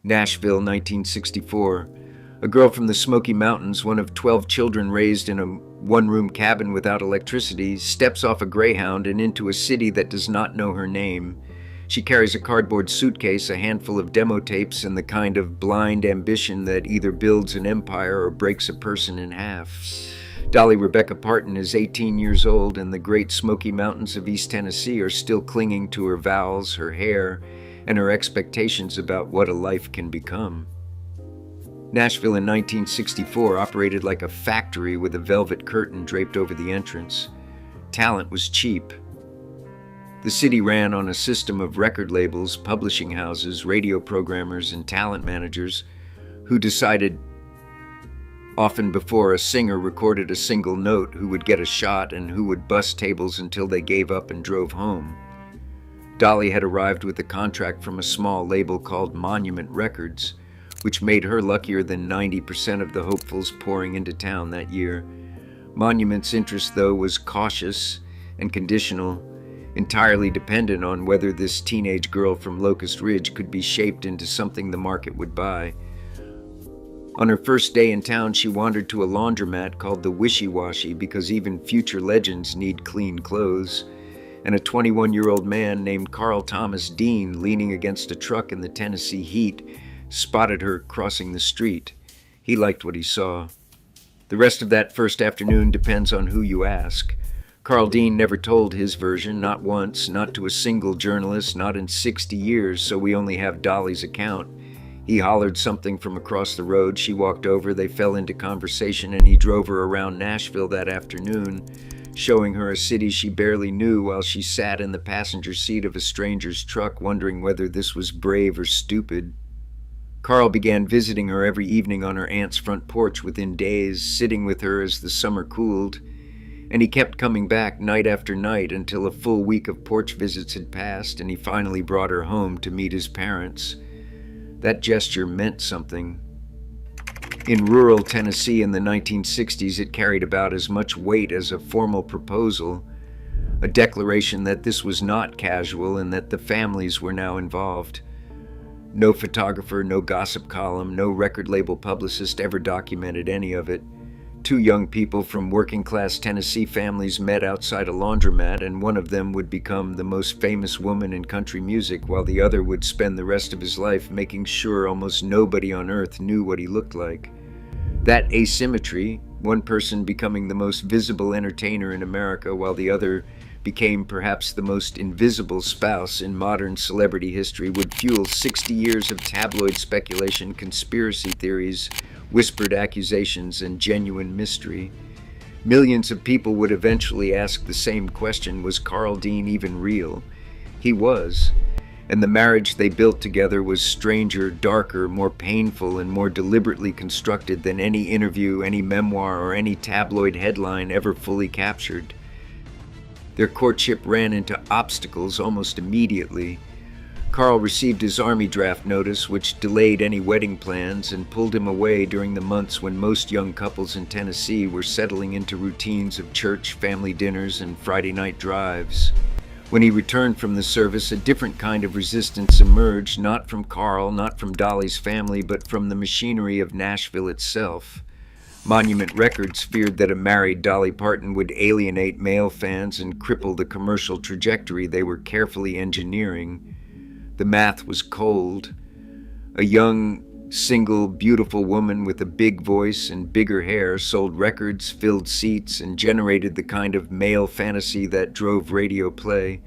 Nashville, 1964. A girl from the Smoky Mountains, one of 12 children raised in a one-room cabin without electricity, steps off a Greyhound and into a city that does not know her name. She carries a cardboard suitcase, a handful of demo tapes, and the kind of blind ambition that either builds an empire or breaks a person in half. Dolly Rebecca Parton is 18 years old, and the great Smoky Mountains of East Tennessee are still clinging to her vowels, her hair, and her expectations about what a life can become. Nashville in 1964 operated like a factory with a velvet curtain draped over the entrance. Talent was cheap. The city ran on a system of record labels, publishing houses, radio programmers, and talent managers who decided often before a singer recorded a single note who would get a shot and who would bust tables until they gave up and drove home. Dolly had arrived with a contract from a small label called Monument Records, which made her luckier than 90% of the hopefuls pouring into town that year. Monument's interest, though, was cautious and conditional, entirely dependent on whether this teenage girl from Locust Ridge could be shaped into something the market would buy. On her first day in town, she wandered to a laundromat called the Wishy Washy because even future legends need clean clothes, and a 21-year-old man named Carl Thomas Dean, leaning against a truck in the Tennessee heat, spotted her crossing the street. He liked what he saw. The rest of that first afternoon depends on who you ask. Carl Dean never told his version, not once, not to a single journalist, not in 60 years, so we only have Dolly's account. He hollered something from across the road. She walked over, they fell into conversation, and he drove her around Nashville that afternoon, showing her a city she barely knew while she sat in the passenger seat of a stranger's truck, wondering whether this was brave or stupid. Carl began visiting her every evening on her aunt's front porch within days, sitting with her as the summer cooled, and he kept coming back night after night until a full week of porch visits had passed, and he finally brought her home to meet his parents. That gesture meant something. In rural Tennessee in the 1960s, it carried about as much weight as a formal proposal, a declaration that this was not casual and that the families were now involved. No photographer, no gossip column, no record label publicist ever documented any of it. Two young people from working-class Tennessee families met outside a laundromat, and one of them would become the most famous woman in country music, while the other would spend the rest of his life making sure almost nobody on earth knew what he looked like. That asymmetry, one person becoming the most visible entertainer in America while the other became perhaps the most invisible spouse in modern celebrity history, would fuel 60 years of tabloid speculation, conspiracy theories, whispered accusations, and genuine mystery. Millions of people would eventually ask the same question: was Carl Dean even real? He was, and the marriage they built together was stranger, darker, more painful, and more deliberately constructed than any interview, any memoir, or any tabloid headline ever fully captured. Their courtship ran into obstacles almost immediately. Carl received his Army draft notice, which delayed any wedding plans and pulled him away during the months when most young couples in Tennessee were settling into routines of church, family dinners, and Friday night drives. When he returned from the service, a different kind of resistance emerged, not from Carl, not from Dolly's family, but from the machinery of Nashville itself. Monument Records feared that a married Dolly Parton would alienate male fans and cripple the commercial trajectory they were carefully engineering. The math was cold. A young, single, beautiful woman with a big voice and bigger hair sold records, filled seats, and generated the kind of male fantasy that drove radio play.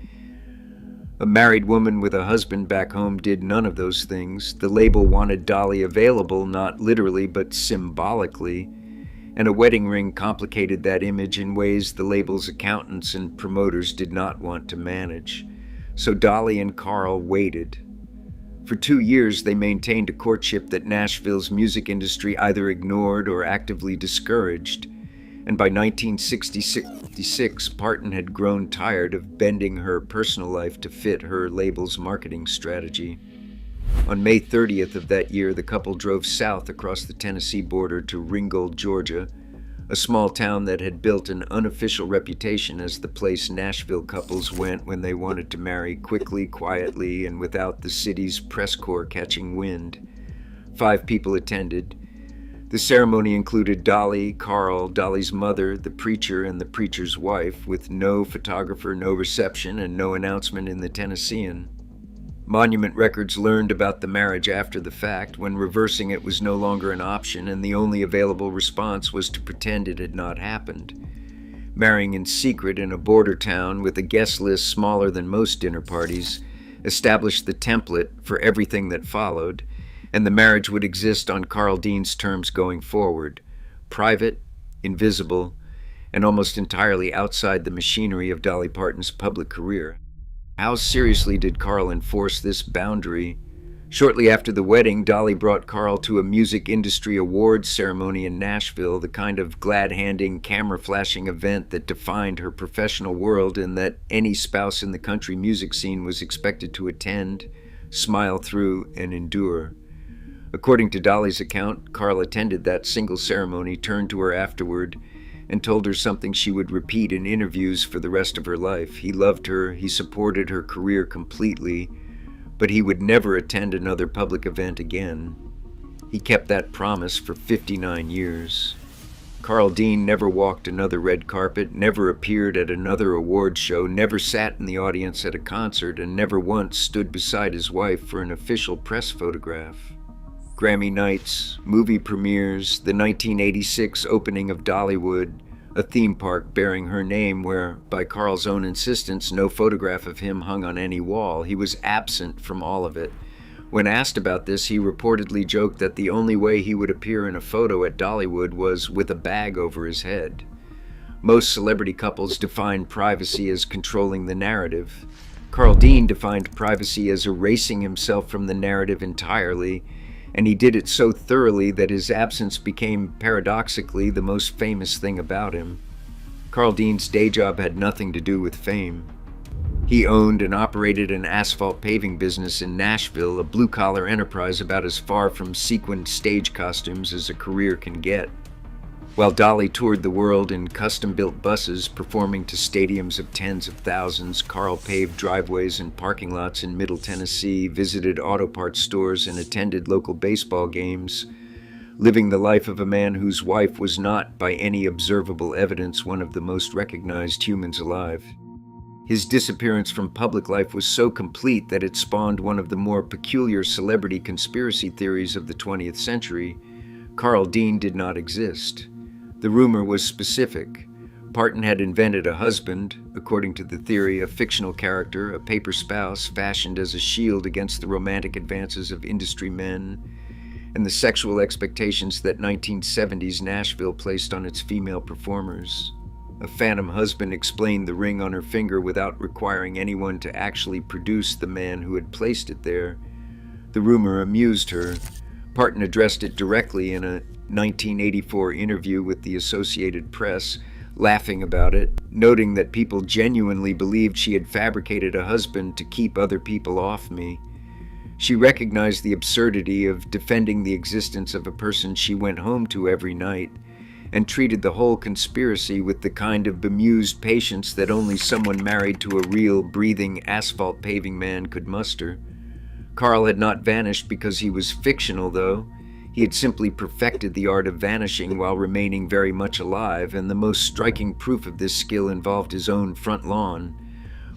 A married woman with a husband back home did none of those things. The label wanted Dolly available, not literally, but symbolically, and a wedding ring complicated that image in ways the label's accountants and promoters did not want to manage. So Dolly and Carl waited. For 2 years, they maintained a courtship that Nashville's music industry either ignored or actively discouraged. And by 1966, Parton had grown tired of bending her personal life to fit her label's marketing strategy. On May 30th of that year, the couple drove south across the Tennessee border to Ringgold, Georgia, a small town that had built an unofficial reputation as the place Nashville couples went when they wanted to marry quickly, quietly, and without the city's press corps catching wind. 5 people attended. The ceremony included Dolly, Carl, Dolly's mother, the preacher, and the preacher's wife, with no photographer, no reception, and no announcement in the Tennessean. Monument Records learned about the marriage after the fact, when reversing it was no longer an option, and the only available response was to pretend it had not happened. Marrying in secret in a border town with a guest list smaller than most dinner parties established the template for everything that followed, and the marriage would exist on Carl Dean's terms going forward: private, invisible, and almost entirely outside the machinery of Dolly Parton's public career. How seriously did Carl enforce this boundary? Shortly after the wedding, Dolly brought Carl to a music industry awards ceremony in Nashville, the kind of glad-handing, camera-flashing event that defined her professional world and that any spouse in the country music scene was expected to attend, smile through, and endure. According to Dolly's account, Carl attended that single ceremony, turned to her afterward, and told her something she would repeat in interviews for the rest of her life. He loved her, he supported her career completely, but he would never attend another public event again. He kept that promise for 59 years. Carl Dean never walked another red carpet, never appeared at another award show, never sat in the audience at a concert, and never once stood beside his wife for an official press photograph. Grammy nights, movie premieres, the 1986 opening of Dollywood, a theme park bearing her name where, by Carl's own insistence, no photograph of him hung on any wall. He was absent from all of it. When asked about this, he reportedly joked that the only way he would appear in a photo at Dollywood was with a bag over his head. Most celebrity couples define privacy as controlling the narrative. Carl Dean defined privacy as erasing himself from the narrative entirely, and he did it so thoroughly that his absence became, paradoxically, the most famous thing about him. Carl Dean's day job had nothing to do with fame. He owned and operated an asphalt paving business in Nashville, a blue-collar enterprise about as far from sequined stage costumes as a career can get. While Dolly toured the world in custom-built buses, performing to stadiums of tens of thousands, Carl paved driveways and parking lots in Middle Tennessee, visited auto parts stores, and attended local baseball games, living the life of a man whose wife was not, by any observable evidence, one of the most recognized humans alive. His disappearance from public life was so complete that it spawned one of the more peculiar celebrity conspiracy theories of the 20th century. Carl Dean did not exist. The rumor was specific. Parton had invented a husband, according to the theory, a fictional character, a paper spouse, fashioned as a shield against the romantic advances of industry men and the sexual expectations that 1970s Nashville placed on its female performers. A phantom husband explained the ring on her finger without requiring anyone to actually produce the man who had placed it there. The rumor amused her. Parton addressed it directly in a 1984 interview with the Associated Press, laughing about it, noting that people genuinely believed she had fabricated a husband to keep other people off me. She recognized the absurdity of defending the existence of a person she went home to every night, and treated the whole conspiracy with the kind of bemused patience that only someone married to a real, breathing, asphalt paving man could muster. Carl had not vanished because he was fictional, though. He had simply perfected the art of vanishing while remaining very much alive, and the most striking proof of this skill involved his own front lawn.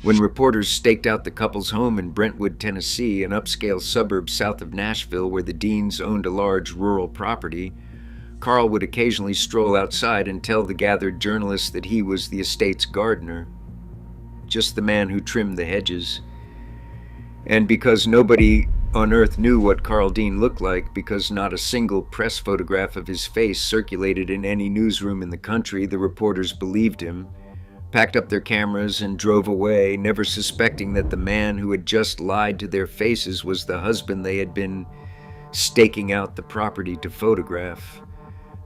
When reporters staked out the couple's home in Brentwood, Tennessee, an upscale suburb south of Nashville where the Deans owned a large rural property, Carl would occasionally stroll outside and tell the gathered journalists that he was the estate's gardener, just the man who trimmed the hedges. And because nobody on earth knew what Carl Dean looked like, because not a single press photograph of his face circulated in any newsroom in the country, the reporters believed him, packed up their cameras, and drove away, never suspecting that the man who had just lied to their faces was the husband they had been staking out the property to photograph.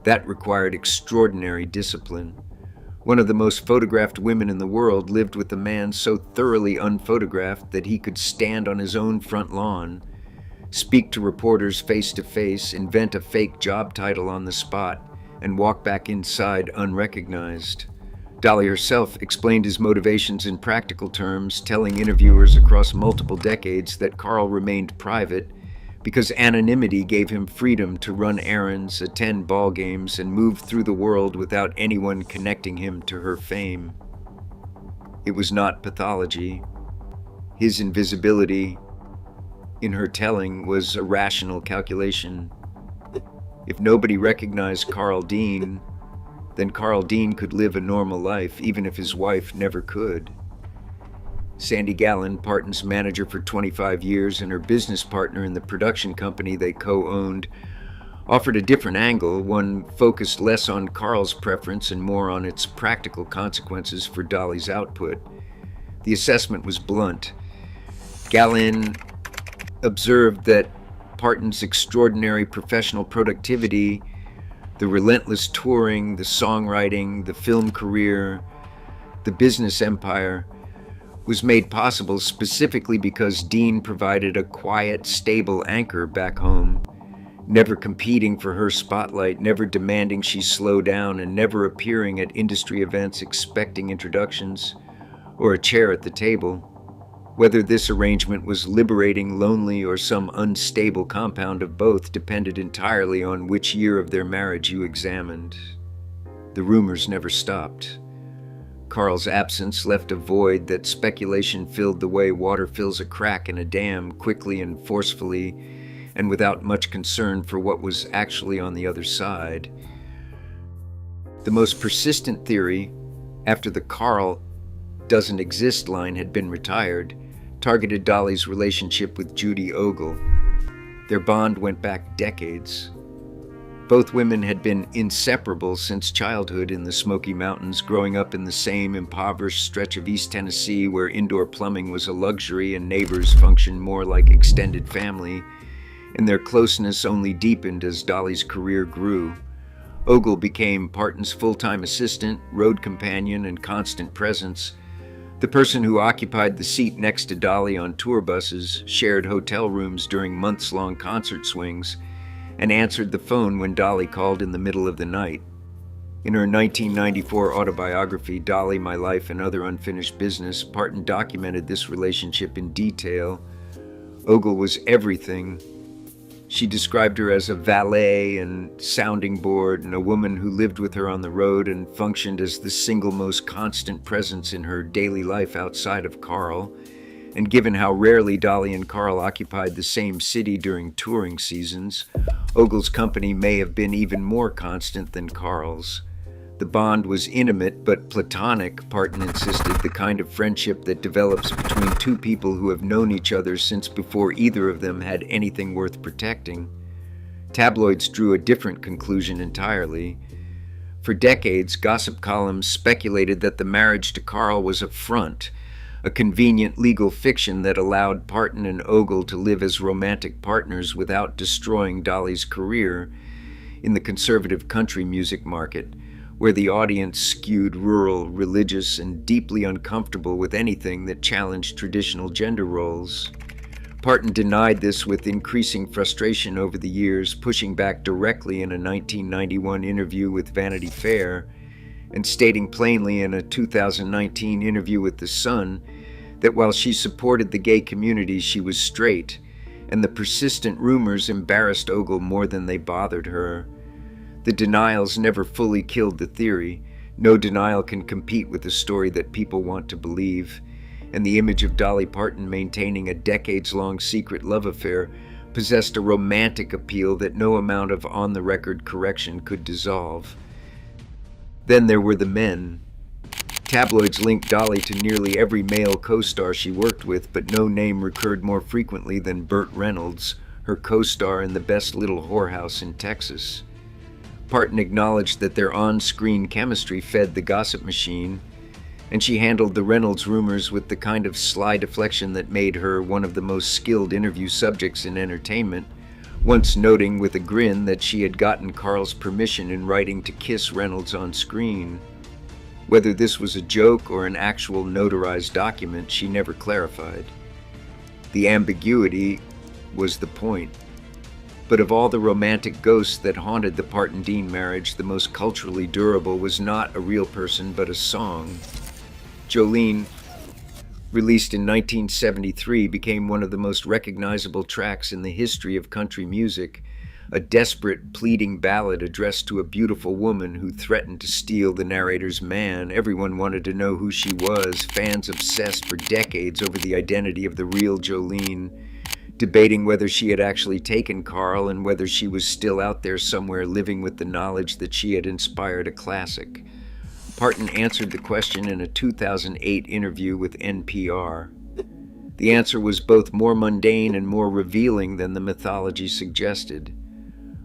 That required extraordinary discipline. One of the most photographed women in the world lived with a man so thoroughly unphotographed that he could stand on his own front lawn, speak to reporters face to face, invent a fake job title on the spot, and walk back inside unrecognized. Dolly herself explained his motivations in practical terms, telling interviewers across multiple decades that Carl remained private because anonymity gave him freedom to run errands, attend ball games, and move through the world without anyone connecting him to her fame. It was not pathology. His invisibility in her telling was a rational calculation. If nobody recognized Carl Dean, then Carl Dean could live a normal life, even if his wife never could. Sandy Gallen, Parton's manager for 25 years and her business partner in the production company they co-owned, offered a different angle, one focused less on Carl's preference and more on its practical consequences for Dolly's output. The assessment was blunt. Gallen observed that Parton's extraordinary professional productivity, the relentless touring, the songwriting, the film career, the business empire, was made possible specifically because Dean provided a quiet, stable anchor back home, never competing for her spotlight, never demanding she slow down, and never appearing at industry events expecting introductions or a chair at the table. Whether this arrangement was liberating, lonely, or some unstable compound of both depended entirely on which year of their marriage you examined. The rumors never stopped. Carl's absence left a void that speculation filled the way water fills a crack in a dam, quickly and forcefully, and without much concern for what was actually on the other side. The most persistent theory, after the Carl doesn't exist line had been retired, targeted Dolly's relationship with Judy Ogle. Their bond went back decades. Both women had been inseparable since childhood in the Smoky Mountains, growing up in the same impoverished stretch of East Tennessee where indoor plumbing was a luxury and neighbors functioned more like extended family, and their closeness only deepened as Dolly's career grew. Ogle became Parton's full-time assistant, road companion, and constant presence. The person who occupied the seat next to Dolly on tour buses, shared hotel rooms during months-long concert swings, and answered the phone when Dolly called in the middle of the night. In her 1994 autobiography, Dolly, My Life and Other Unfinished Business, Parton documented this relationship in detail. Ogle was everything. She described her as a valet and sounding board and a woman who lived with her on the road and functioned as the single most constant presence in her daily life outside of Carl. And given how rarely Dolly and Carl occupied the same city during touring seasons, Ogle's company may have been even more constant than Carl's. The bond was intimate but platonic, Parton insisted, the kind of friendship that develops between two people who have known each other since before either of them had anything worth protecting. Tabloids drew a different conclusion entirely. For decades, gossip columns speculated that the marriage to Carl was a front, a convenient legal fiction that allowed Parton and Ogle to live as romantic partners without destroying Dolly's career in the conservative country music market, where the audience skewed rural, religious, and deeply uncomfortable with anything that challenged traditional gender roles. Parton denied this with increasing frustration over the years, pushing back directly in a 1991 interview with Vanity Fair, and stating plainly in a 2019 interview with The Sun that while she supported the gay community, she was straight, and the persistent rumors embarrassed Ogle more than they bothered her. The denials never fully killed the theory. No denial can compete with a story that people want to believe, and the image of Dolly Parton maintaining a decades-long secret love affair possessed a romantic appeal that no amount of on-the-record correction could dissolve. Then there were the men. Tabloids linked Dolly to nearly every male co-star she worked with, but no name recurred more frequently than Burt Reynolds, her co-star in The Best Little Whorehouse in Texas. Parton acknowledged that their on-screen chemistry fed the gossip machine, and she handled the Reynolds rumors with the kind of sly deflection that made her one of the most skilled interview subjects in entertainment, once noting with a grin that she had gotten Carl's permission in writing to kiss Reynolds on screen. Whether this was a joke or an actual notarized document, she never clarified. The ambiguity was the point. But of all the romantic ghosts that haunted the Parton-Dean marriage, the most culturally durable was not a real person but a song. Jolene released in 1973, became one of the most recognizable tracks in the history of country music, a desperate, pleading ballad addressed to a beautiful woman who threatened to steal the narrator's man. Everyone wanted to know who she was, fans obsessed for decades over the identity of the real Jolene, debating whether she had actually taken Carl and whether she was still out there somewhere living with the knowledge that she had inspired a classic. Parton answered the question in a 2008 interview with NPR. The answer was both more mundane and more revealing than the mythology suggested.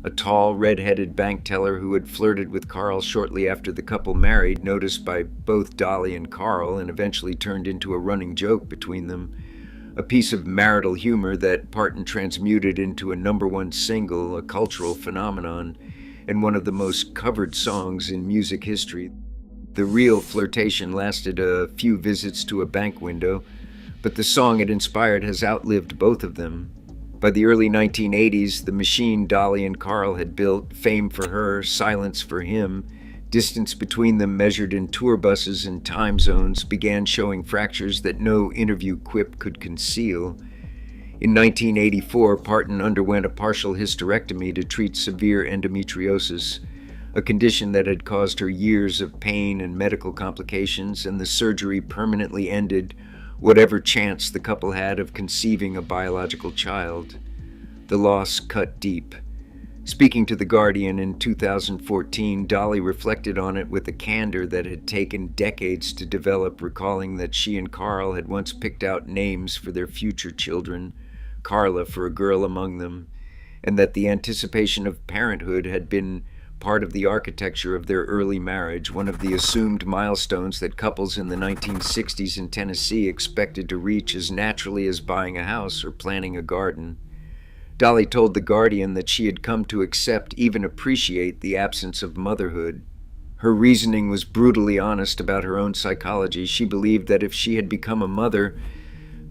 A tall, red-headed bank teller who had flirted with Carl shortly after the couple married, noticed by both Dolly and Carl, and eventually turned into a running joke between them. A piece of marital humor that Parton transmuted into a #1 single, a cultural phenomenon, and one of the most covered songs in music history. The real flirtation lasted a few visits to a bank window, but the song it inspired has outlived both of them. By the early 1980s, the machine Dolly and Carl had built, fame for her, silence for him, distance between them measured in tour buses and time zones, began showing fractures that no interview quip could conceal. In 1984, Parton underwent a partial hysterectomy to treat severe endometriosis, a condition that had caused her years of pain and medical complications, and the surgery permanently ended whatever chance the couple had of conceiving a biological child. The loss cut deep. Speaking to The Guardian in 2014, Dolly reflected on it with a candor that had taken decades to develop, recalling that she and Carl had once picked out names for their future children, Carla for a girl among them, and that the anticipation of parenthood had been part of the architecture of their early marriage, one of the assumed milestones that couples in the 1960s in Tennessee expected to reach as naturally as buying a house or planting a garden. Dolly told The Guardian that she had come to accept, even appreciate, the absence of motherhood. Her reasoning was brutally honest about her own psychology. She believed that if she had become a mother,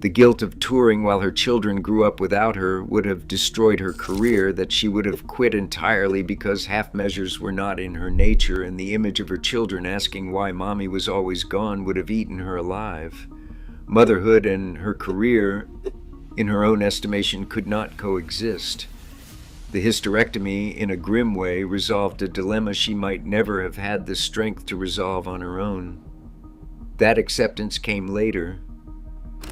the guilt of touring while her children grew up without her would have destroyed her career, that she would have quit entirely because half measures were not in her nature, and the image of her children asking why mommy was always gone would have eaten her alive. Motherhood and her career, in her own estimation, could not coexist. The hysterectomy, in a grim way, resolved a dilemma she might never have had the strength to resolve on her own. That acceptance came later.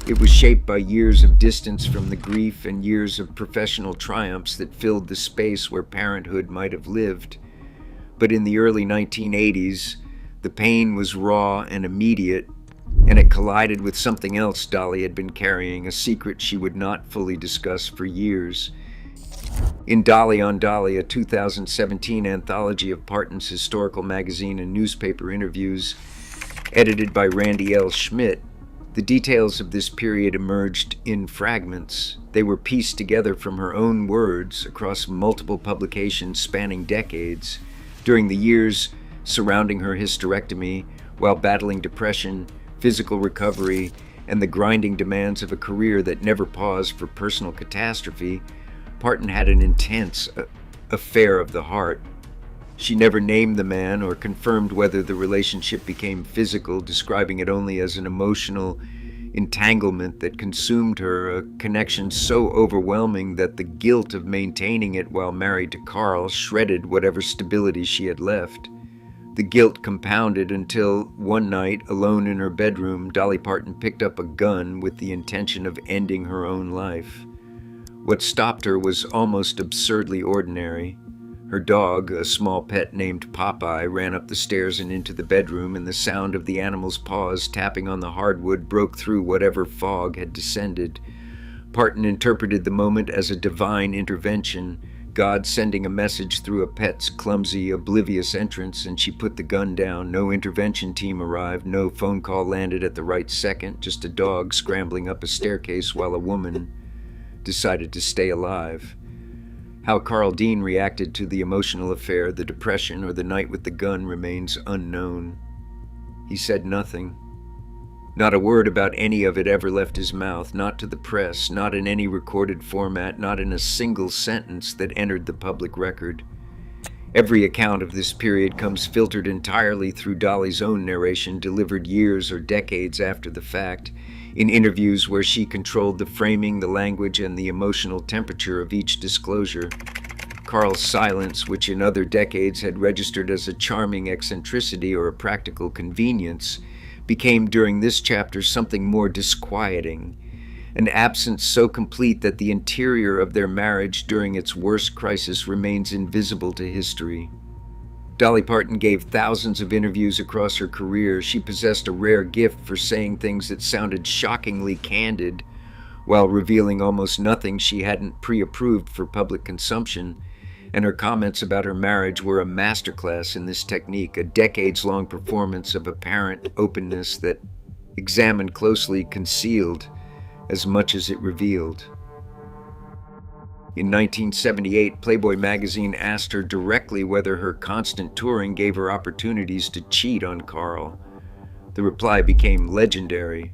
It was shaped by years of distance from the grief and years of professional triumphs that filled the space where parenthood might have lived. But in the early 1980s, the pain was raw and immediate, and it collided with something else Dolly had been carrying, a secret she would not fully discuss for years. In Dolly on Dolly, a 2017 anthology of Parton's historical magazine and newspaper interviews, edited by Randy L. Schmidt, the details of this period emerged in fragments. They were pieced together from her own words across multiple publications spanning decades. During the years surrounding her hysterectomy, while battling depression, physical recovery, and the grinding demands of a career that never paused for personal catastrophe, Parton had an intense affair of the heart. She never named the man or confirmed whether the relationship became physical, describing it only as an emotional entanglement that consumed her, a connection so overwhelming that the guilt of maintaining it while married to Carl shredded whatever stability she had left. The guilt compounded until one night, alone in her bedroom, Dolly Parton picked up a gun with the intention of ending her own life. What stopped her was almost absurdly ordinary. Her dog, a small pet named Popeye, ran up the stairs and into the bedroom, and the sound of the animal's paws tapping on the hardwood broke through whatever fog had descended. Parton interpreted the moment as a divine intervention, God sending a message through a pet's clumsy, oblivious entrance, and she put the gun down. No intervention team arrived, no phone call landed at the right second, just a dog scrambling up a staircase while a woman decided to stay alive. How Carl Dean reacted to the emotional affair, the depression, or the night with the gun remains unknown. He said nothing. Not a word about any of it ever left his mouth, not to the press, not in any recorded format, not in a single sentence that entered the public record. Every account of this period comes filtered entirely through Dolly's own narration, delivered years or decades after the fact. In interviews where she controlled the framing, the language, and the emotional temperature of each disclosure, Carl's silence, which in other decades had registered as a charming eccentricity or a practical convenience, became during this chapter something more disquieting, an absence so complete that the interior of their marriage during its worst crisis remains invisible to history. Dolly Parton gave thousands of interviews across her career. She possessed a rare gift for saying things that sounded shockingly candid, while revealing almost nothing she hadn't pre-approved for public consumption, and her comments about her marriage were a masterclass in this technique, a decades-long performance of apparent openness that examined closely concealed as much as it revealed. In 1978, Playboy magazine asked her directly whether her constant touring gave her opportunities to cheat on Carl. The reply became legendary.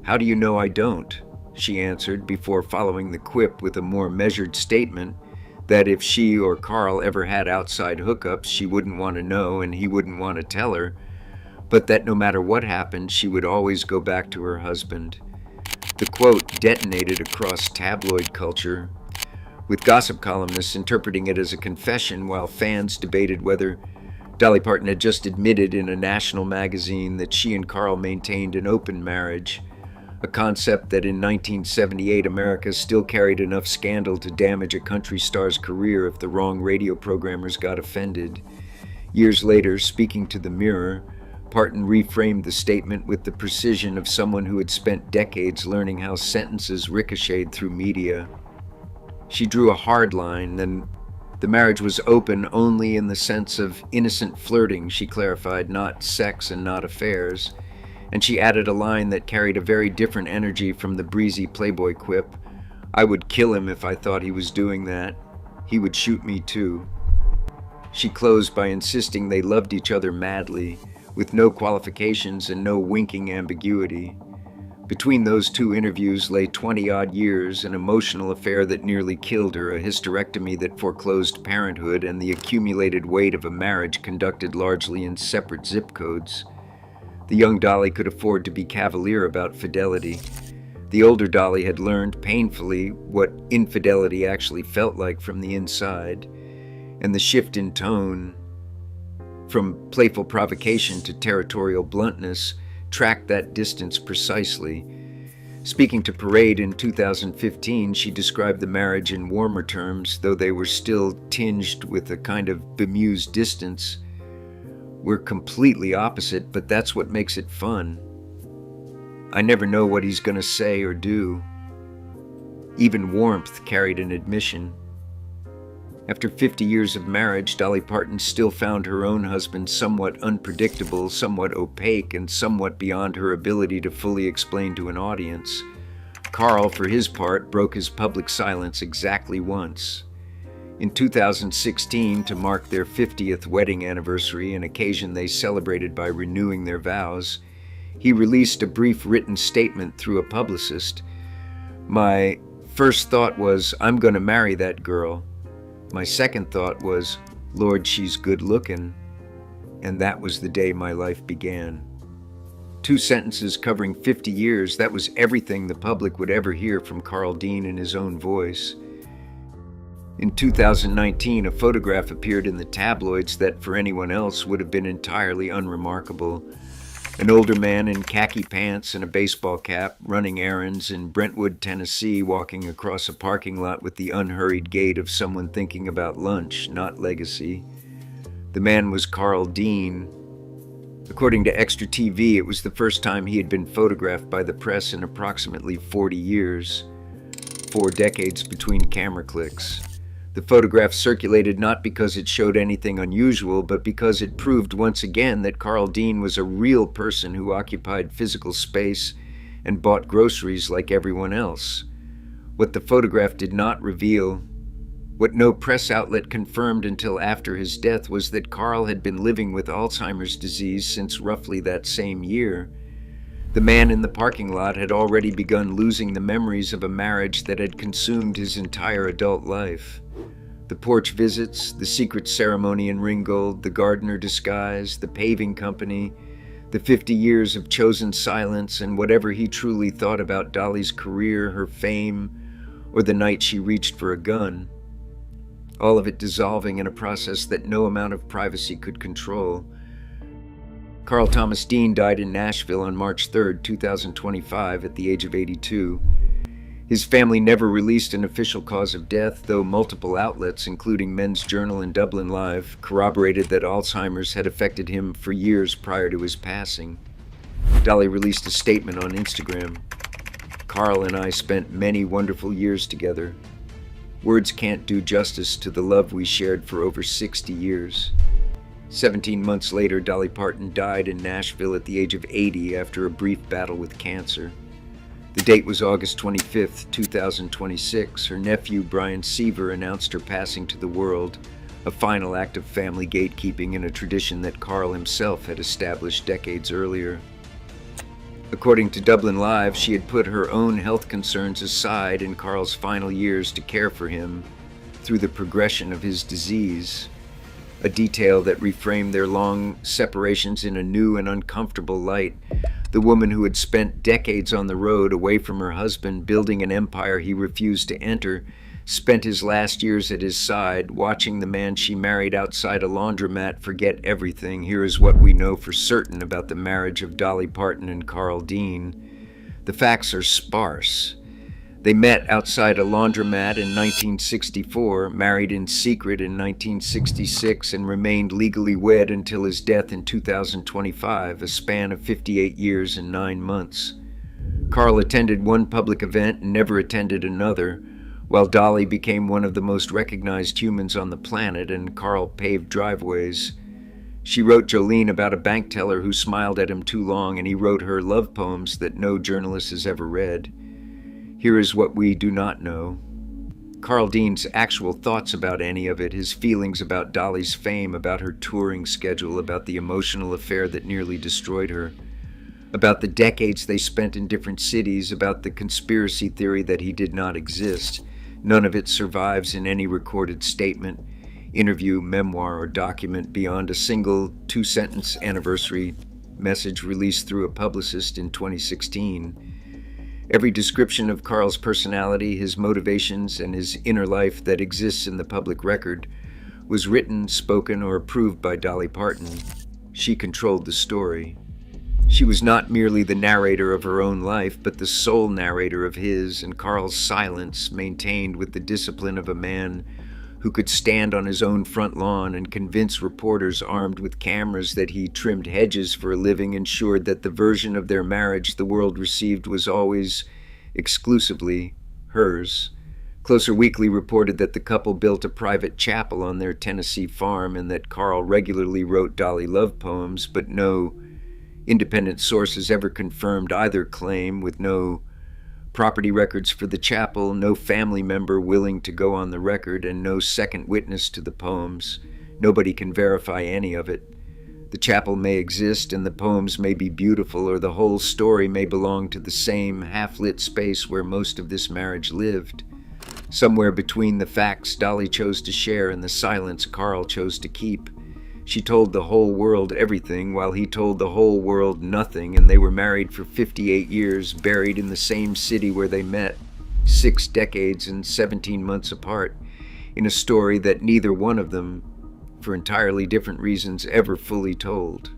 "How do you know I don't?" she answered, before following the quip with a more measured statement that if she or Carl ever had outside hookups, she wouldn't want to know and he wouldn't want to tell her, but that no matter what happened, she would always go back to her husband. The quote detonated across tabloid culture, with gossip columnists interpreting it as a confession, while fans debated whether Dolly Parton had just admitted in a national magazine that she and Carl maintained an open marriage, a concept that in 1978 America still carried enough scandal to damage a country star's career if the wrong radio programmers got offended. Years later, speaking to the Mirror, Parton reframed the statement with the precision of someone who had spent decades learning how sentences ricocheted through media. She drew a hard line, and the marriage was open only in the sense of innocent flirting, she clarified, not sex and not affairs. And she added a line that carried a very different energy from the breezy Playboy quip, "I would kill him if I thought he was doing that. He would shoot me too." She closed by insisting they loved each other madly, with no qualifications and no winking ambiguity. Between those two interviews lay 20-odd years, an emotional affair that nearly killed her, a hysterectomy that foreclosed parenthood, and the accumulated weight of a marriage conducted largely in separate zip codes. The young Dolly could afford to be cavalier about fidelity. The older Dolly had learned painfully what infidelity actually felt like from the inside, and the shift in tone from playful provocation to territorial bluntness tracked that distance precisely. Speaking to Parade in 2015, she described the marriage in warmer terms, though they were still tinged with a kind of bemused distance. "We're completely opposite, but that's what makes it fun. I never know what he's going to say or do." Even warmth carried an admission. After 50 years of marriage, Dolly Parton still found her own husband somewhat unpredictable, somewhat opaque, and somewhat beyond her ability to fully explain to an audience. Carl, for his part, broke his public silence exactly once. In 2016, to mark their 50th wedding anniversary, an occasion they celebrated by renewing their vows, he released a brief written statement through a publicist. "My first thought was, I'm going to marry that girl. My second thought was, Lord, she's good looking. And that was the day my life began." 2 sentences covering 50 years, that was everything the public would ever hear from Carl Dean in his own voice. In 2019, a photograph appeared in the tabloids that for anyone else would have been entirely unremarkable. An older man in khaki pants and a baseball cap, running errands in Brentwood, Tennessee, walking across a parking lot with the unhurried gait of someone thinking about lunch, not legacy. The man was Carl Dean. According to Extra TV, it was the first time he had been photographed by the press in approximately 40 years. 4 decades between camera clicks. The photograph circulated not because it showed anything unusual, but because it proved once again that Carl Dean was a real person who occupied physical space and bought groceries like everyone else. What the photograph did not reveal, what no press outlet confirmed until after his death, was that Carl had been living with Alzheimer's disease since roughly that same year. The man in the parking lot had already begun losing the memories of a marriage that had consumed his entire adult life. The porch visits, the secret ceremony in Ringgold, the gardener disguise, the paving company, The 50 years of chosen silence and whatever he truly thought about Dolly's career, her fame, or the night she reached for a gun. All of it dissolving in a process that no amount of privacy could control. Carl Thomas Dean died in Nashville on March 3, 2025, at the age of 82. His family never released an official cause of death, though multiple outlets, including Men's Journal and Dublin Live, corroborated that Alzheimer's had affected him for years prior to his passing. Dolly released a statement on Instagram. "Carl and I spent many wonderful years together. Words can't do justice to the love we shared for over 60 years. 17 months later, Dolly Parton died in Nashville at the age of 80 after a brief battle with cancer. The date was August 25, 2026. Her nephew, Brian Seaver, announced her passing to the world, a final act of family gatekeeping in a tradition that Carl himself had established decades earlier. According to Dublin Live, she had put her own health concerns aside in Carl's final years to care for him through the progression of his disease, a detail that reframed their long separations in a new and uncomfortable light. The woman who had spent decades on the road away from her husband, building an empire he refused to enter, spent his last years at his side, watching the man she married outside a laundromat forget everything. Here is what we know for certain about the marriage of Dolly Parton and Carl Dean. The facts are sparse. They met outside a laundromat in 1964, married in secret in 1966, and remained legally wed until his death in 2025, a span of 58 years and 9 months. Carl attended one public event and never attended another, while Dolly became one of the most recognized humans on the planet and Carl paved driveways. She wrote Jolene about a bank teller who smiled at him too long, and he wrote her love poems that no journalist has ever read. Here is what we do not know. Carl Dean's actual thoughts about any of it, his feelings about Dolly's fame, about her touring schedule, about the emotional affair that nearly destroyed her, about the decades they spent in different cities, about the conspiracy theory that he did not exist. None of it survives in any recorded statement, interview, memoir, or document beyond a single 2-sentence anniversary message released through a publicist in 2016. Every description of Carl's personality, his motivations, and his inner life that exists in the public record was written, spoken, or approved by Dolly Parton. She controlled the story. She was not merely the narrator of her own life, but the sole narrator of his, and Carl's silence, maintained with the discipline of a man who could stand on his own front lawn and convince reporters armed with cameras that he trimmed hedges for a living, ensured that the version of their marriage the world received was always exclusively hers. Closer Weekly reported that the couple built a private chapel on their Tennessee farm and that Carl regularly wrote Dolly love poems, but no independent sources ever confirmed either claim, with no property records for the chapel, no family member willing to go on the record, and no second witness to the poems. Nobody can verify any of it. The chapel may exist and the poems may be beautiful, or the whole story may belong to the same half-lit space where most of this marriage lived. Somewhere between the facts Dolly chose to share and the silence Carl chose to keep. She told the whole world everything, while he told the whole world nothing, and they were married for 58 years, buried in the same city where they met, 6 decades and 17 months apart, in a story that neither one of them, for entirely different reasons, ever fully told.